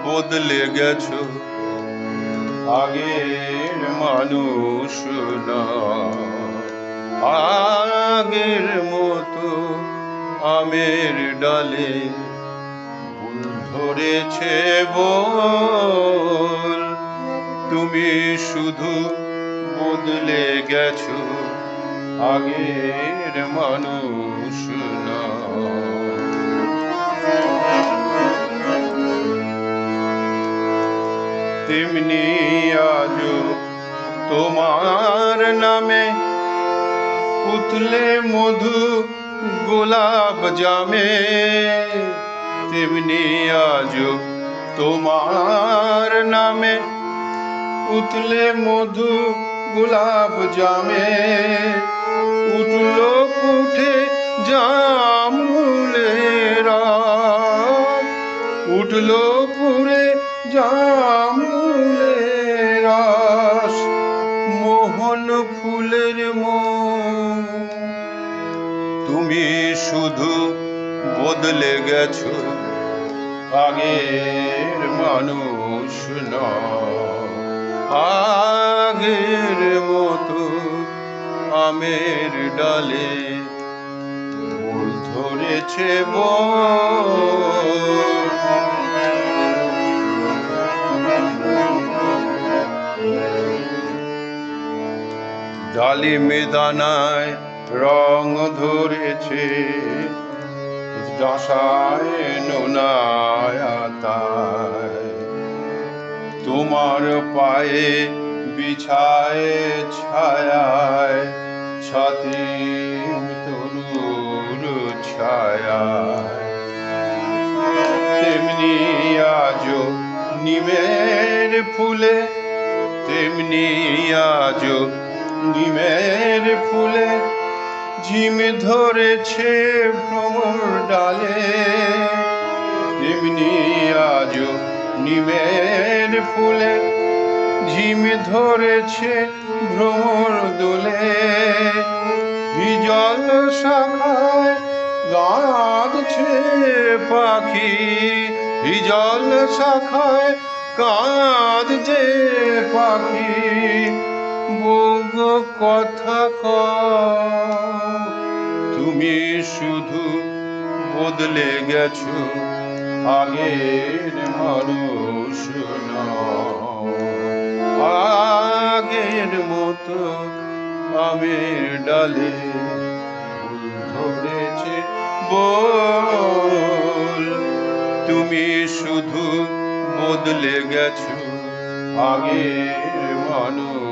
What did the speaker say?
বদলে গেছো, আগের মানুষ না। আগের মতো আমের ডালে ফুল ধরেছে বল, তুমি শুধু বদলে গেছো, আগের মানুষ না। তেমনি আজও তোমার নামে উতলে মধু গোলাপ জামে, তেমনি আজও তোমার নামে উতলে মধু গোলাপ জামে। উঠলো উঠে জামুলেরা, উঠলো পুরে জামুলের রস, মোহন ফুলের মন। তুমি শুধু বদলে গেছো, আগের মানুষ নও। আগের মতো আমের ডালে ফুল ধরেছে বল, ডালিমে দানায় রং ধরেছে, ডাসায় নোনায় আতায়। তোমার পায়ে বিছায় ছায়ায়, ছাতি তরুর ছায়ায়। তেমনি আজও নিমের ফুলে, তেমনি আজও নিমের ফুলে ঝিম ধরেছে ভ্রমর ডালে। তেমনি আজও নিমের ফুলে ঝিম ধরেছে ভ্রমর দোলে। হিজল শাখায় গাঁদছে পাখি, হিজল শাখায় কাঁদছে পাখি। বউগো কথা কও, তুমি শুধু বদলে গেছো, আগের মানুষ নও। আগের মতো আমের ডালে ফুল ধরেছে বল, তুমি শুধু বদলে গেছো, আগের মানুষ।